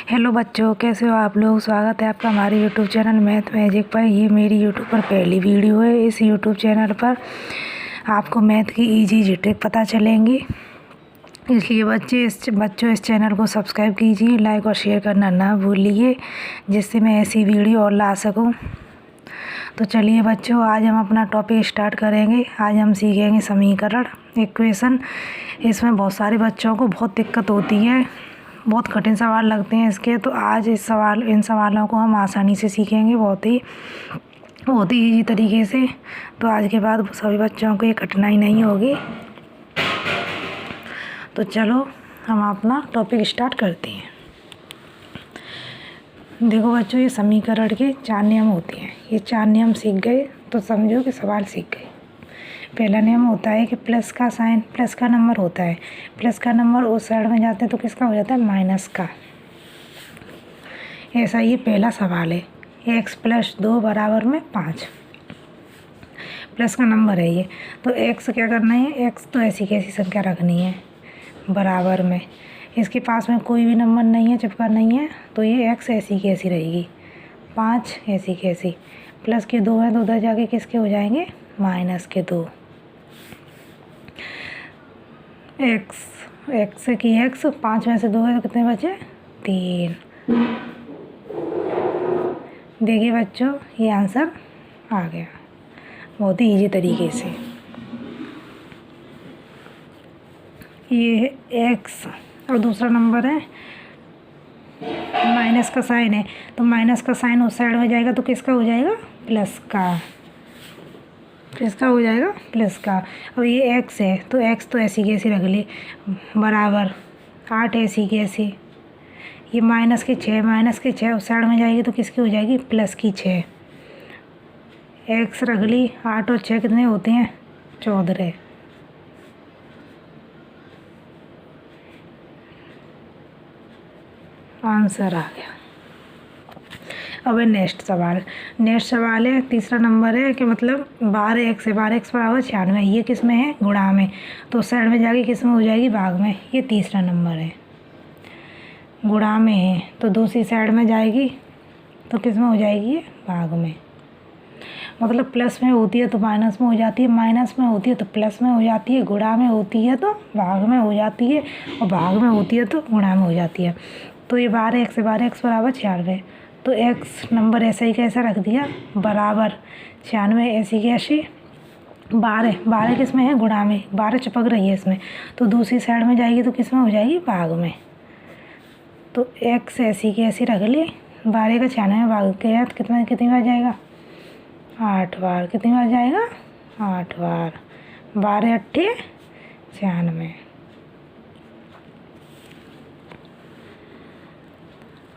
Hello बच्चों, कैसे हो आप लोग। स्वागत है आपका हमारे यूट्यूब चैनल मैथ मैजिक पर। ये मेरी यूट्यूब पर पहली वीडियो है। इस यूट्यूब चैनल पर आपको मैथ की इजी ट्रिक पता चलेंगी, इसलिए बच्चों इस चैनल को सब्सक्राइब कीजिए, लाइक और शेयर करना ना भूलिए, जिससे मैं ऐसी वीडियो और ला सकूं। तो चलिए बच्चों, आज हम अपना टॉपिक स्टार्ट करेंगे। आज हम सीखेंगे समीकरण, इक्वेशन। इसमें बहुत सारे बच्चों को बहुत दिक्कत होती है, बहुत कठिन सवाल लगते हैं इसके। तो आज इन सवालों को हम आसानी से सीखेंगे, बहुत ही ईजी तरीके से। तो आज के बाद सभी बच्चों को ये कठिनाई नहीं होगी। तो चलो हम अपना टॉपिक स्टार्ट करते हैं। देखो बच्चों, ये समीकरण के 4 नियम होते हैं। ये 4 नियम सीख गए तो समझो कि सवाल सीख गए। पहला नियम होता है कि प्लस का साइन, प्लस का नंबर होता है, प्लस का नंबर उस साइड में जाते हैं तो किसका हो जाता है, माइनस का। ऐसा ये पहला सवाल है। x + 2 = 5, प्लस का नंबर है ये। तो x क्या करना है, x तो ऐसी कैसी संख्या रखनी है बराबर में। इसके पास में कोई भी नंबर नहीं है, चिपका नहीं है, तो ये x ऐसी कैसी रहेगी, 5 ऐसी कैसी। प्लस के 2 हैं तो उधर जाके किसके हो जाएंगे, माइनस के 2। x की x, 5 में से 2 है तो कितने बचे, 3। देखिए बच्चों, ये आंसर आ गया बहुत ही इजी तरीके से। ये है x और दूसरा नंबर है, माइनस का साइन है, तो माइनस का साइन उस साइड में जाएगा तो किसका हो जाएगा, प्लस का। किसका हो जाएगा, प्लस का। और ये x है तो x तो ऐसी कैसी रख ली बराबर 8 ऐसी कैसी। ये माइनस के 6 उस साइड में जाएगी तो किसकी हो जाएगी, प्लस की 6। x रख ली, 8 और 6 कितने होते हैं, 14। आंसर आ गया। अब है नेक्स्ट सवाल है, तीसरा नंबर है कि मतलब 12x है, 12x = 96। ये किस में है, गुणा में, तो उस साइड में जाके किस में हो जाएगी, भाग में। ये तीसरा नंबर है, गुणा में है तो दूसरी साइड में जाएगी तो किस में हो जाएगी, ये भाग में। मतलब प्लस में होती है तो माइनस में हो जाती है, माइनस में होती है तो प्लस में हो जाती है, गुणा में होती है तो भाग में हो जाती है, और भाग में होती है तो गुणा में हो जाती है। तो ये 12x = 96। तो x नंबर ऐसा ही कैसा रख दिया, बराबर 96 ऐसी कैसी। 12 किस में है, गुणा में, 12 चिपक रही है इसमें, तो दूसरी साइड में जाएगी तो किस में हो जाएगी, भाग में। तो x ऐसी की ऐसी रख ली, 12 का 96 में भाग किया तो कितनी बार जाएगा, 8 बार। कितनी बार जाएगा, 8 बार। 12 × 8 = 96।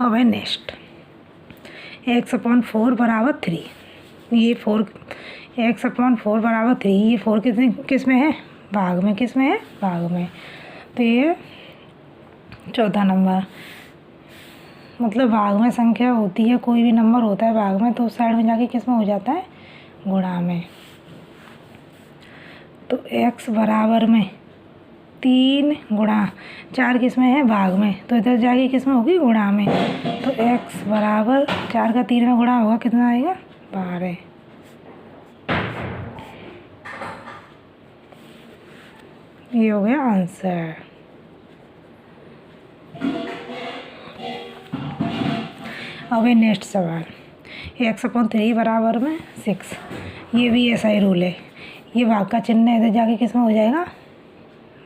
अब है नेक्स्ट, x/4 = 3। ये 4 x/4 = 3, ये 4 किस में है, भाग में। किस में है, भाग में। तो ये चौथा नंबर, मतलब भाग में संख्या होती है, कोई भी नंबर होता है भाग में तो उस साइड में जाके किस में हो जाता है, गुणा में। तो x बराबर में 3 × 4 किस में है, भाग में, तो इधर जाके किस में होगी, गुणा में। तो x बराबर 4 का 3 में गुणा होगा, कितना आएगा, 12। ये हो गया आंसर। अब है नेक्स्ट सवाल, x/3 = 6। ये भी ऐसा ही रूल है, ये भाग का चिन्ह इधर जाके किस में हो जाएगा,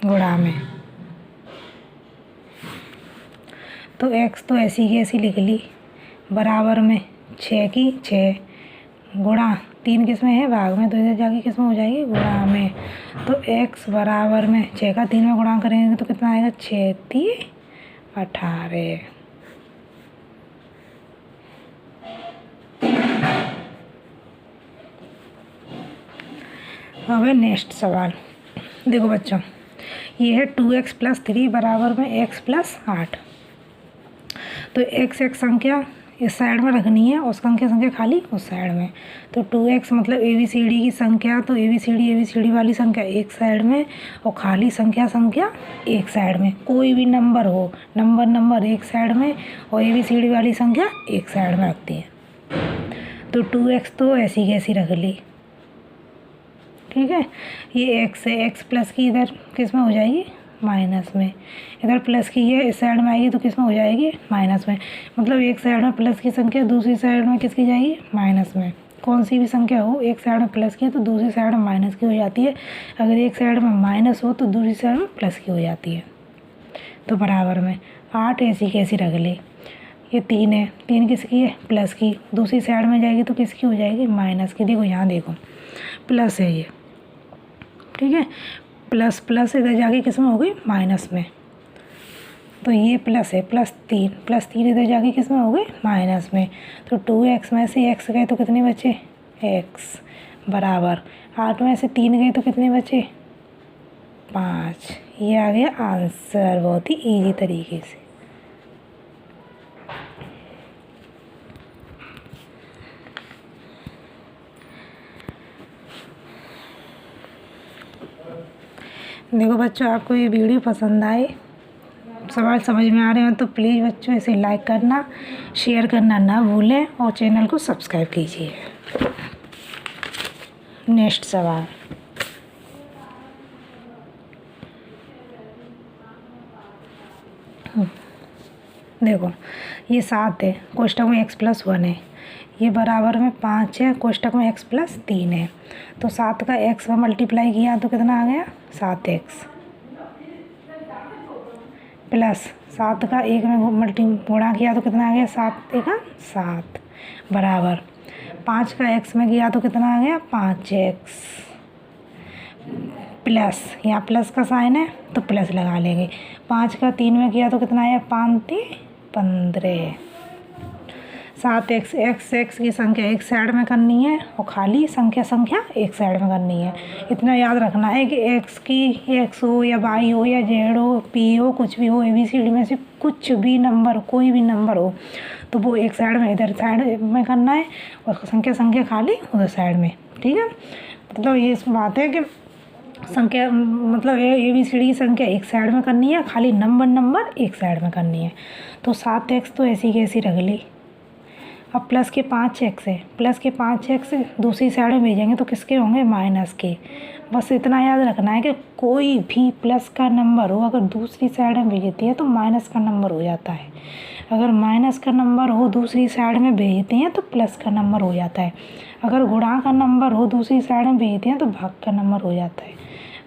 गुणा में। तो x तो ऐसी की ऐसी लिख ली, बराबर में 6 की 6, गुणा 3 किस में है, भाग में, तो इधर जाके किस में हो जाएगी, गुणा में। तो x बराबर में 6 का 3 में गुणा करेंगे तो कितना आएगा, 6 × 3 = 18। अब है नेक्स्ट सवाल। देखो बच्चों, ये है 2x + 3 = x + 8। तो x एक संख्या, इस साइड में रखनी है और संख्या खाली उस साइड में। तो 2x मतलब ABCD की संख्या, तो ABCD वाली संख्या एक साइड में और खाली संख्या एक साइड में। कोई भी नंबर हो, नंबर एक साइड में और ABCD वाली संख्या एक साइड में रखती है। तो 2x तो ऐसी कैसी रख ली, ठीक है। ये x है, x प्लस की इधर किस में हो जाएगी, माइनस में। इधर प्लस की है, इस साइड में आएगी तो किस में हो जाएगी, माइनस में। मतलब एक साइड में प्लस की संख्या दूसरी साइड में किसकी जाएगी, माइनस में। कौन सी भी संख्या हो, एक साइड में प्लस की है तो दूसरी साइड में माइनस की हो जाती है। अगर एक साइड में माइनस हो तो दूसरी साइड में प्लस की हो जाती है। तो बराबर में 8 ऐसी कैसी रख ली। ये 3 है, 3 किसकी है, प्लस की। दूसरी साइड में जाएगी तो किसकी हो जाएगी, माइनस की। देखो यहाँ देखो प्लस है ये, ठीक है। प्लस इधर जाके किस में हो गई, माइनस में। तो ये प्लस है, +3 इधर जाके किस में हो गई, माइनस में। तो 2x में से x गए तो कितने बचे, x बराबर 8 में से 3 गए तो कितने बचे, 5। ये आ गया आंसर, बहुत ही इजी तरीके से। देखो बच्चों, आपको ये वीडियो पसंद आए, सवाल समझ में आ रहे हो तो प्लीज़ बच्चों इसे लाइक करना, शेयर करना ना भूलें और चैनल को सब्सक्राइब कीजिए। नेक्स्ट सवाल, देखो ये 7 है, कोष्टक में x+1 है। ये बराबर में 5 है, कोष्टक में x+3 है। तो 7 का x में मल्टीप्लाई किया तो कितना आ गया, 7x प्लस 7 का 1 में गुणा किया तो कितना आ गया, 7 × 7 बराबर 5 का x में किया तो कितना आ गया, 5x प्लस, यहाँ प्लस का साइन है तो प्लस लगा लेंगे। 5 का 3 में किया तो कितना आया, 5×3 = 15। 7x, x की संख्या एक साइड में करनी है और खाली संख्या एक साइड में करनी है। इतना याद रखना है कि x की x हो या y हो या z हो, p हो, कुछ भी हो, ABCD में से कुछ भी नंबर, कोई भी नंबर हो तो वो एक साइड में, इधर साइड में करना है और संख्या खाली उधर साइड में, ठीक है। मतलब ये बात है कि संख्या मतलब ABCD की संख्या एक साइड में करनी है, खाली नंबर एक साइड में करनी है। तो 7x तो ऐसी कैसी रख ली। अब प्लस के 5x है, प्लस के 5x दूसरी साइड में भेजेंगे तो किसके होंगे, माइनस के। बस इतना याद रखना है कि कोई भी प्लस का नंबर हो अगर दूसरी साइड में भेजती है तो माइनस का नंबर हो जाता है। अगर माइनस का नंबर हो दूसरी साइड में भेजते हैं तो प्लस का नंबर हो जाता है। अगर गुणा का नंबर हो दूसरी साइड में भेजते हैं तो भाग का नंबर हो जाता है।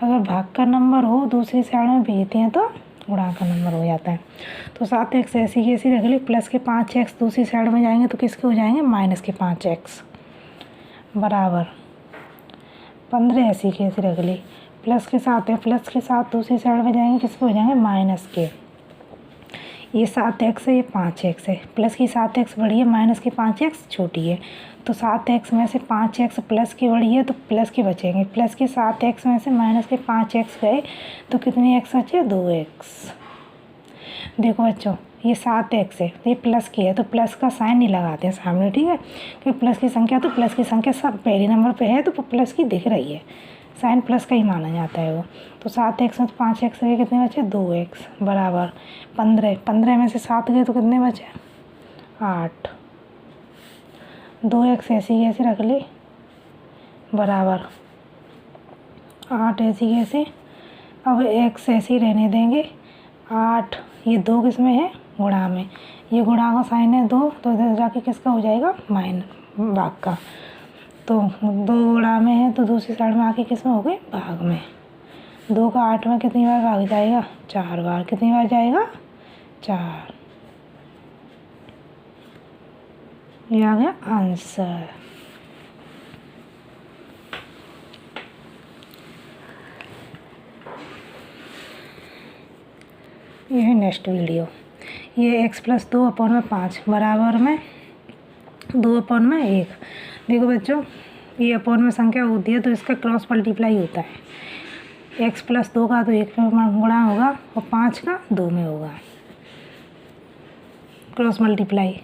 अगर भाग का नंबर हो दूसरी साइड में भेजते हैं तो गुणा का नंबर हो जाता है। तो 7x ऐसी कैसी रख ली, प्लस के 5x दूसरी साइड में जाएंगे तो किसके हो जाएंगे, माइनस के 5x बराबर 15 ऐसी कैसी रख ली। प्लस के साथ है, प्लस के साथ दूसरी साइड में जाएंगे किसके हो जाएंगे, माइनस के। ये 7x है, ये 5x है। प्लस की 7x बड़ी है, माइनस की 5x छोटी है। तो 7x में से 5x प्लस की बड़ी है तो प्लस के बचेंगे। प्लस के 7x में से माइनस के 5x गए तो कितने x बचे, 2x। देखो बच्चों ये 7x है, ये प्लस की है तो प्लस का साइन नहीं लगाते हैं सामने, ठीक है। क्योंकि प्लस की संख्या तो प्लस की संख्या सब पहले नंबर पे है तो प्लस की दिख रही है, साइन प्लस का ही माना जाता है वो। तो 7x में 5x गए कितने बचे, 2x बराबर 15 में से 7 गए तो कितने बचे, 8। 2x ऐसी कैसे रख ली बराबर 8 ऐसी कैसे। अब x ऐसी रहने देंगे 8, ये 2 किस में है, गुणा में। ये गुणा का साइन है 2 तो इधर जाके किसका हो जाएगा, भाग का। तो 2 गुणा में है तो दूसरी साइड में आके किस में हो गए, भाग में। 2 का 8 में कितनी बार भाग जाएगा, 4 बार। कितनी बार जाएगा, 4। ये आ गया आंसर। ये है नेक्स्ट वीडियो। ये x + 2/5 बराबर में 2/1। देखो बच्चों ये अपॉन में संख्या होती है तो इसका क्रॉस मल्टीप्लाई होता है। x + 2 का तो 1 में गुणा होगा और 5 का 2 में होगा, क्रॉस मल्टीप्लाई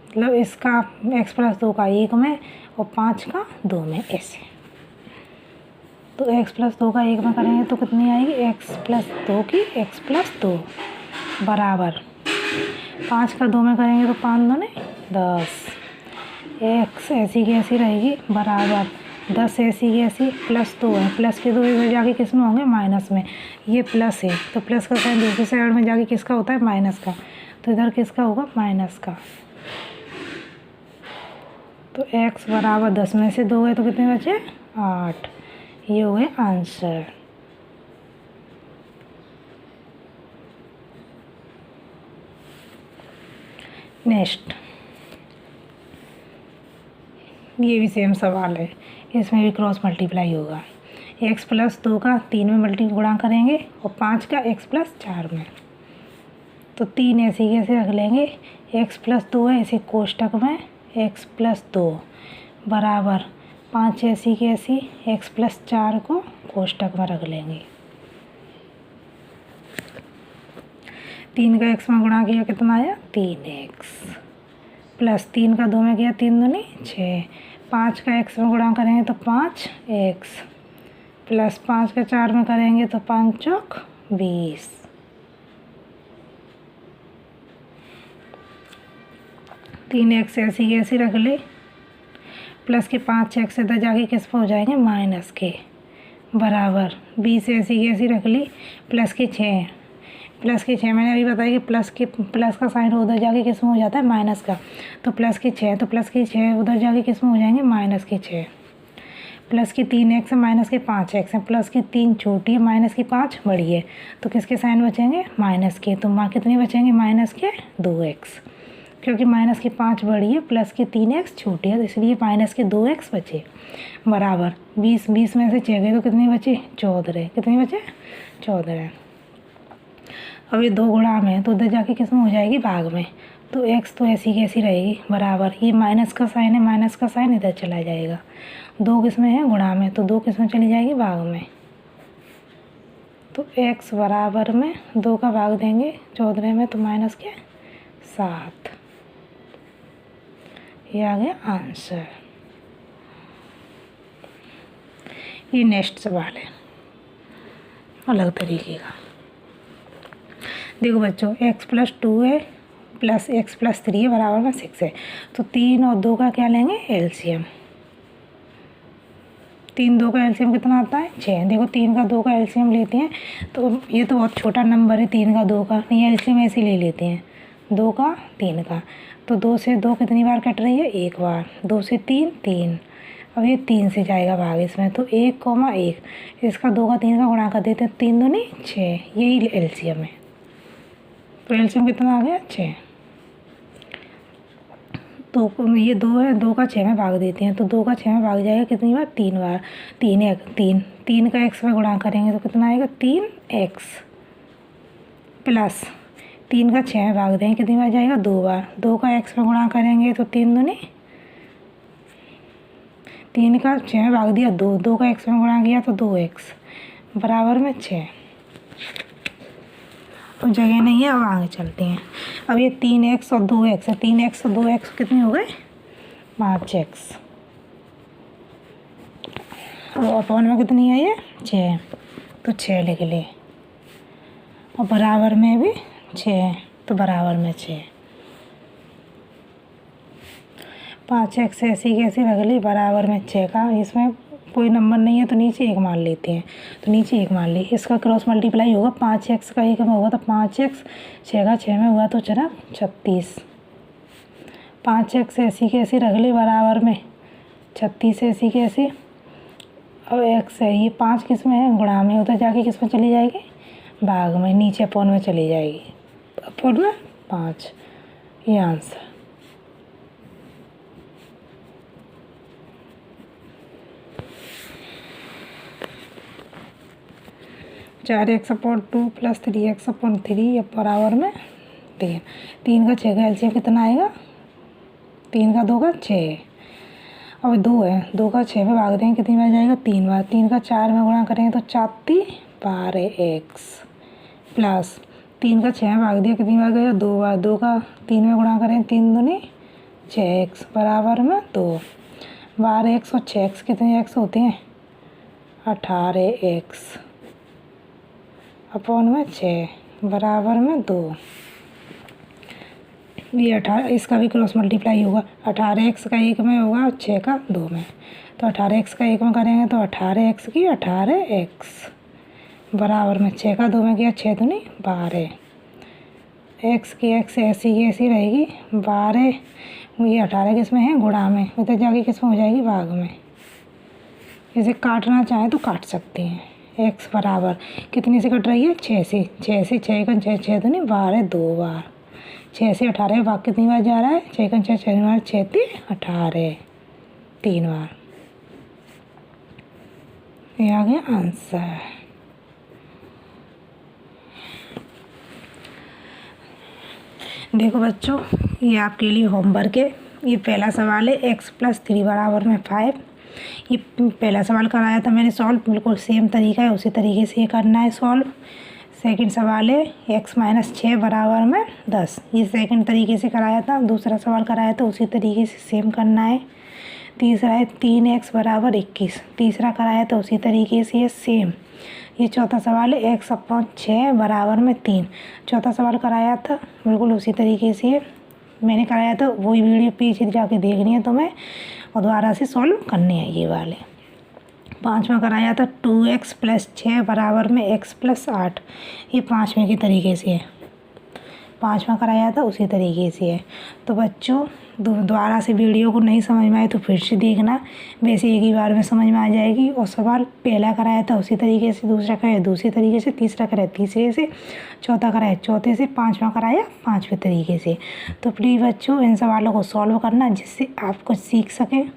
मतलब इसका x प्लस 2 का 1 में और 5 का 2 में, ऐसे। तो x प्लस 2 का 1 में करेंगे तो कितनी आएगी, x प्लस 2 की x प्लस 2 बराबर 5 का 2 में करेंगे तो 5 दूने 10, x ऐसी की ऐसी रहेगी बराबर 10 ऐसी की ऐसी प्लस 2 है, प्लस के 2 इधर जाके किस में होंगे, माइनस में। ये प्लस है तो प्लस का साइन दूसरी साइड में जाके किसका होता है, माइनस का। तो इधर किसका होगा, माइनस का। तो x बराबर 10 में से 2 है तो कितने बचे, 8। ये हो गए आंसर। नेक्स्ट, ये भी सेम सवाल है, इसमें भी क्रॉस मल्टीप्लाई होगा। x प्लस 2 का 3 में गुणा करेंगे और 5 का x प्लस 4 में। तो 3 ऐसे कैसे रख लेंगे, x प्लस 2 है इसे कोष्टक में x प्लस 2 बराबर 5 ऐसी की ऐसी x प्लस 4 को कोष्टक में रख लेंगे। 3 का x में गुणा किया कितना आया, 3x प्लस 3 का 2 में किया 3 दूनी 6, 5 का x में गुणा करेंगे तो 5x प्लस 5 का 4 में करेंगे तो 5 चौक 20। 3x ऐसी कैसी रख ले, प्लस के 5x इधर जाके किस पर हो जाएंगे, माइनस के बराबर 20 ऐसी कैसी रख ली, प्लस के 6, प्लस के 6 मैंने अभी बताया कि प्लस का साइन उधर जाके किस में हो जाता है, माइनस का। तो प्लस के 6, तो प्लस के 6 उधर जाके किस में हो जाएंगे, माइनस के 6। प्लस की 3x है, माइनस के 5x है, प्लस की 3 छोटी है, माइनस की 5 बड़ी है। तो किसके साइन बचेंगे, माइनस के। तो कितने बचेंगे, माइनस के 2x, क्योंकि माइनस की 5 बड़ी है, प्लस की 3x छोटी है, तो इसलिए माइनस के 2x बचे बराबर 20। 20 में से 6 गए तो कितने बचे, 14। कितने बचे, 14। अब ये 2 गुणा में तो उधर जाके किस में हो जाएगी, भाग में। तो x तो ऐसी कैसी रहेगी बराबर, ये माइनस का साइन है, माइनस का साइन इधर चला जाएगा। 2 किस में है, गुणा में, तो 2 किस में चली जाएगी, भाग में। तो x बराबर में 2 का भाग देंगे 14 में तो माइनस के 7। ये आ गया आंसर। ये नेक्स्ट सवाल है अलग तरीके का। देखो बच्चों, x प्लस 2 है प्लस x प्लस 3 है बराबर में 6 है। तो 3 और 2 का क्या लेंगे, एलसीएम। 3 2 का एलसीएम कितना आता है, 6। देखो 3 का 2 का एलसीएम लेते हैं तो ये तो बहुत छोटा नंबर है, 3 का 2 का, नहीं एलसीएम ऐसे ले लेते हैं, 2 का 3 का। तो 2 से 2 कितनी बार कट रही है, 1 बार। 2 से 3 3, अब ये 3 से जाएगा भाग इसमें, तो 1, इसका 2 का 3 का गुणा कर देते हैं, 3 दूनी 6, यही एलसीएम है। तो एलसीएम कितना आ गया, 6। तो ये 2 है, 2 का 6 में भाग देते हैं, तो 2 का 6 में भाग जाएगा कितनी बार, 3 बार। 3 का x में गुणा करेंगे तो कितना आएगा, 3x प्लस 3 का 6 में भाग देंगे कितनी बार जाएगा, 2 बार। 2 का x में गुणा करेंगे तो 3 दूनी, 3 का 6 में भाग दिया 2, 2 का x में गुणा किया तो 2x बराबर में 6। अब जगह नहीं है, अब आगे चलते हैं। अब ये 3x और 2x है, 3x और 2x कितने हो गए, 5x। और अपॉन में कितनी है ये, 6, तो 6 लिख ले। और बराबर में भी 6, तो बराबर में 6। 5x ऐसी कैसी रख ली, बराबर में 6 का, इसमें कोई नंबर नहीं है तो नीचे 1 मान लेते हैं, तो नीचे 1 मान ली। इसका क्रॉस मल्टीप्लाई होगा, 5x का 1 में होगा तो 5x, 6 का 6 में हुआ तो चला 36। 5x ऐसी कैसी रख ली बराबर में 36 ऐसी कैसी। अब x है, ये 5 किस में है, गुणा में, उधर जाके किस में चली जाएगी, भाग में, नीचे अपॉन में चली जाएगी, अपॉन में 5। ये आंसर। चार x upon 2 plus 3x upon 3 बराबर में 3। 3 का 6 का एलसीएम कितना आएगा, 3 का 2 का 6। अब 2 है, 2 का 6 में भाग देंगे कितनी बार जाएगा, 3 बार। 3 का 4 में गुणा करेंगे तो 4×12x प्लस 3 का 6 में भाग दिया कितनी बार गया, 2 बार। 2 का 3 में गुणा करें 3 दूनी 6x बराबर में 2। 12x और 6x कितने x होते हैं? 18x अपॉन में 6 बराबर में 2। ये 18, इसका भी क्रॉस मल्टीप्लाई होगा। 18x का 1 में होगा और 6 का 2 में। तो 18x का 1 में करेंगे तो 18x की 18x बराबर में 6 का 2 में किया 6 दूनी 12। x की x ऐसी की ऐसी रहेगी। 12 ये 18 किस में है? गुणा में। इधर जाके किस में हो जाएगी? भाग में। इसे काटना चाहे तो काट सकते हैं। x बराबर कितनी से कट रही है? 6 से। 6 से 6 का 6 6 दूनी 12 2 बार। 6 से 18 भाग कितनी बार जा रहा है? 6 का 6 6 बार 6 3 18 3 बार। ये आ गया आंसर। देखो बच्चों, ये आपके लिए होमवर्क है। ये पहला सवाल है x + 3 बराबर में 5। ये पहला सवाल कराया था मैंने सॉल्व, बिल्कुल सेम तरीका है, उसी तरीके से ये करना है सॉल्व। सेकंड सवाल है x - 6 बराबर में 10। ये सेकंड तरीके से कराया था। दूसरा सवाल कराया था उसी तरीके से सेम करना है। तीसरा है 3x बराबर 21। तीसरा कराया था उसी तरीके से ये सेम। ये चौथा सवाल है x अपॉन 6 बराबर में 3। चौथा सवाल कराया था बिल्कुल उसी तरीके से मैंने कराया था। वही वीडियो पीछे जाके देखनी है तुम्हें और दोबारा से सॉल्व करने हैं ये वाले। पाँचवा कराया था 2x + 6 बराबर में x + 8। ये पाँचवें के तरीके से है। पाँचवा कराया था उसी तरीके से है। तो बच्चों दोबारा से वीडियो को नहीं समझ में आए तो फिर से देखना, वैसे एक ही बार में समझ में आ जाएगी। और सवाल पहला कराया था उसी तरीके से, दूसरा कराया दूसरी तरीके से, तीसरा कराया तीसरे से, चौथा कराया चौथे से, पाँचवा कराया पाँचवें तरीके से। तो प्लीज़ बच्चों इन सवालों को सॉल्व करना जिससे आप कुछ सीख सकें।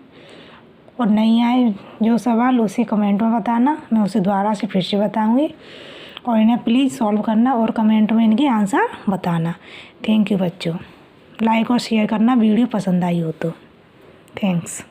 और नहीं आए जो सवाल उसे कमेंट में बताना, मैं उसे दोबारा से फिर से बताऊँगी। और इन्हें प्लीज़ सॉल्व करना और कमेंट में इनके आंसर बताना। थैंक यू बच्चों। लाइक और शेयर करना वीडियो पसंद आई हो तो। थैंक्स।